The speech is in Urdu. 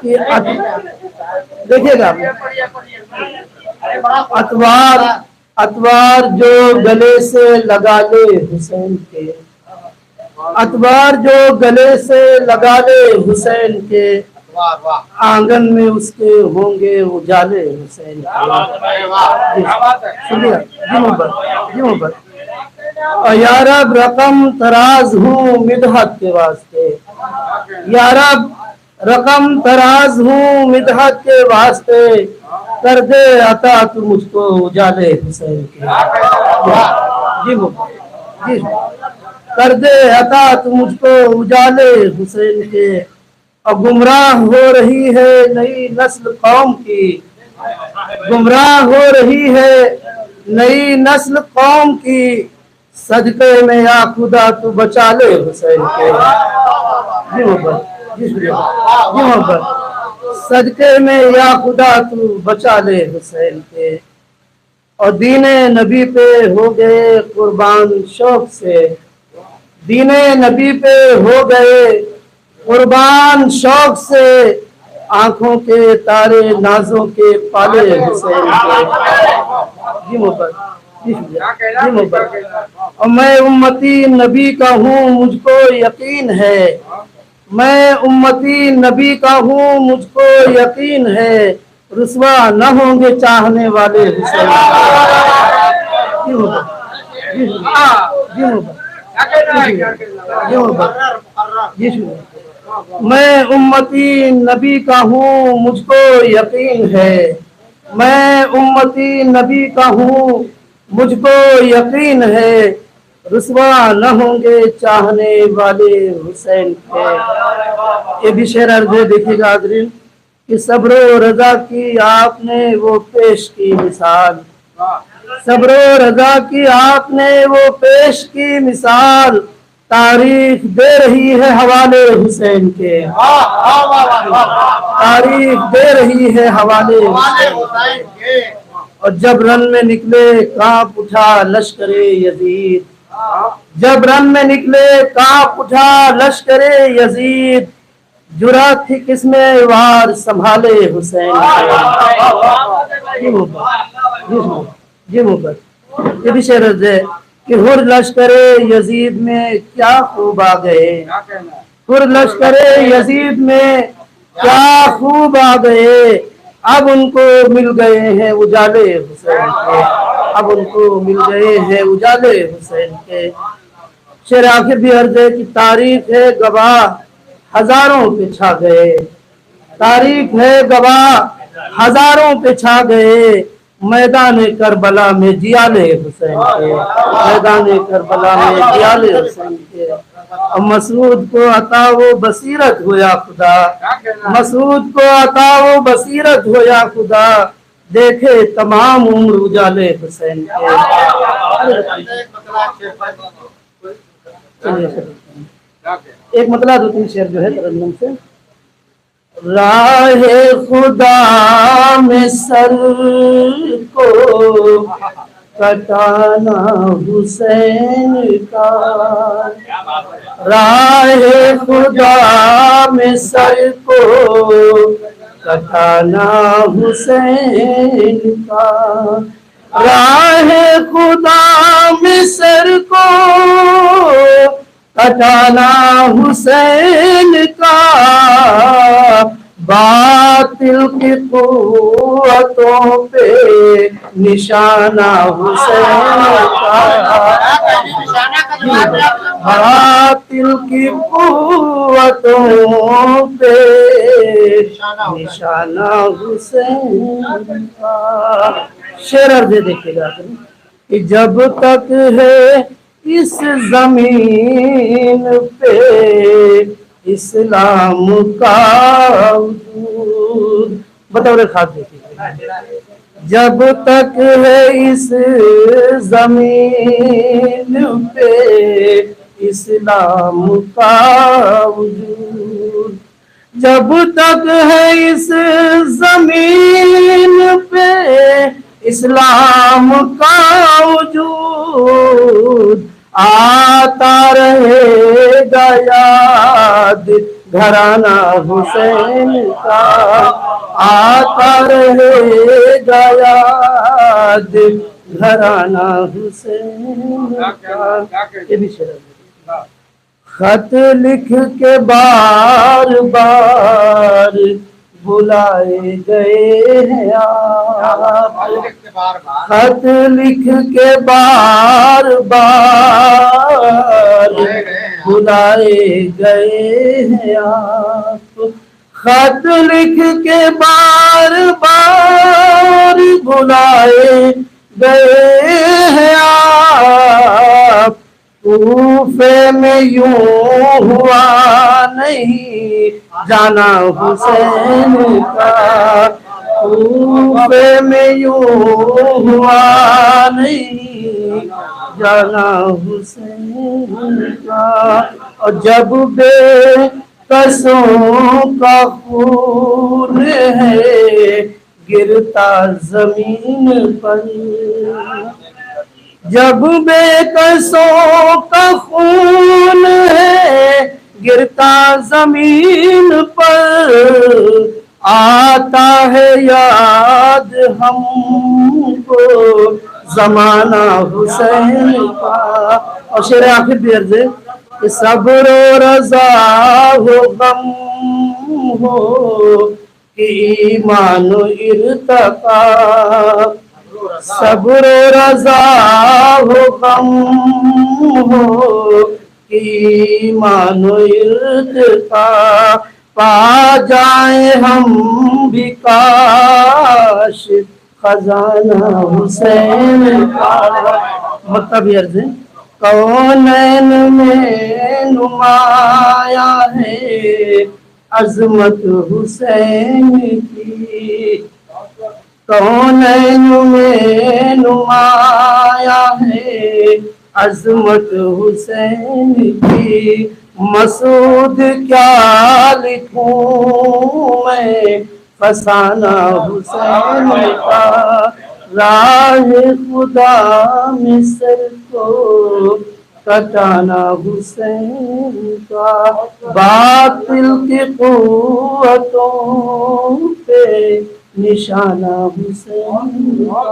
کہ دیکھیے گا اتوار اتوار جو گلے سے لگا لے حسین کے، اتوار جو گلے سے لگا لے حسین کے، آنگن میں اس کے ہوں گے اجالے حسین کے۔ شکریہ جی محبت، جی محبت۔ یارب رقم تراز ہوں مدحت کے واسطے، یارب رقم تراز ہوں مدحت کے واسطے، کر دے عطا تو مجھ کو اجالے حسین کے۔ جی محبت، جی کر دے عطا تو مجھ کو اجالے حسین کے۔ اور گمراہ ہو رہی ہے نئی نسل قوم کی، گمراہ ہو رہی ہے نئی نسل قوم کی، صدقے میں یا خدا تو بچا لے حسین کے۔ جی محبت، جی شکریہ، جی محبت۔ صدقے میں یا خدا تو بچا لے حسین کے۔ اور دین نبی پہ ہو گئے قربان شوق سے، دین نبی پہ ہو گئے قربان شوق سے، آنکھوں کے تارے نازوں کے پالے حسین کے۔ جی محبت، جی شکریہ، جی محبت۔ اور میں امتی نبی کا ہوں مجھ کو یقین ہے، میں امتی نبی کا ہوں مجھ کو یقین ہے، رسوا نہ ہوں گے چاہنے والے حسین کے۔ جی محبت، جی شکریہ، جی محبت، جی محبت، جی شکریہ۔ میں امتی نبی کا ہوں مجھ کو یقین ہے، میں امتی نبی کا ہوں مجھ کو یقین ہے، رسوا نہ ہوں گے چاہنے والے حسین کے۔ یہ بھی شعر عرض ہے، دیکھیے گا حاضرین، کہ صبر و رضا کی آپ نے وہ پیش کی مثال، صبر و رضا کی آپ نے وہ پیش کی مثال، تاریخ دے رہی ہے حوالے حسین کے، تاریخ دے رہی ہے حوالے حسین کے۔ اور جب رن میں نکلے کانپ اٹھا لشکر یزید، جب رن میں نکلے کانپ اٹھا لشکر یزید، جرأت تھی کس میں وار سنبھالے حسین کے۔ جی محبت، جی محبت۔ یہ بھی شعر ہے کہ ہر لشکر یزید میں کیا خوب آ گئے، ہر لشکر یزید میں کیا خوب آ گئے، اب ان کو مل گئے ہیں اجالے حسین کے، اب ان کو مل گئے ہیں اجالے حسین کے۔ شعر آخر بھی عرض ہے کہ تاریخ ہے گواہ ہزاروں پہ چھا گئے، تاریخ ہے گواہ ہزاروں پہ چھا گئے، میدان کربلا میں جیالے حسین کے، میدان کربلا میں جیالے حسین کے۔ اور مسعود کو عطا و بصیرت ہو یا خدا، مسعود کو عطا و بصیرت ہو یا خدا، دیکھے تمام عمر اجالے حسین کے۔ ایک مطلع دو تین شعر جو ہے ترنم سے۔ راہ خدا میں سر کو کٹانا حسین کا، راہ خدا میں سر کو کٹانا حسین کا، راہ خدا میں سر کو کٹانا حسین کا، باطل کی قوتوں پہ نشانہ حسین کا، باطل کی قوتوں پہ نشانہ حسین کا۔ شعر عرض دیکھے گا کہ جب تک ہے اس زمین پہ اسلام کا وجود، بطور خاص دیکھیے، جب تک ہے اس زمین پہ اسلام کا وجود، جب تک ہے اس زمین پہ اسلام کا وجود، آتا رہے گا یاد گھرانہ حسین کا آتا رہے گا یاد، گھرانہ حسین کا۔ یہ بھی شعر ہے۔ خط لکھ کے بار بار بلائے گئے ہیں آپ، خط لکھ کے بار بار بلائے گئے ہیں آپ، خط لکھ کے بار بار بلائے گئے ہیں آپ، کوفے میں یوں ہوا نہیں جانا حسین کا، کوفے میں یوں ہوا نہیں جانا حسین کا، اور جب بے کسوں کا خون ہے گرتا زمین پر، جب بے کسوں کا خون ہے گرتا زمین پر، آتا ہے یاد ہم کو زمانہ حسین کا۔ اور شعر آخر بھی عرض ہے کہ صبر و رضا ہو غم ہو کہ ایمان و ارتقا، صبر و رضا ہو غم ہو کہ ایمان و ارتقا، پا جائیں ہم بھی کاش خزانہ حسین کا۔ مطلب یہ عرض ہے کونین میں نمایاں ہے عظمت حسین کی، کونین میں نمایاں ہے عظمت حسین کی، مسعود کیا لکھوں میں فسانہ حسین کا، راہ خدا میں سر کو کٹانا حسین کا، باطل کی قوتوں پہ نشانہ حسین کا۔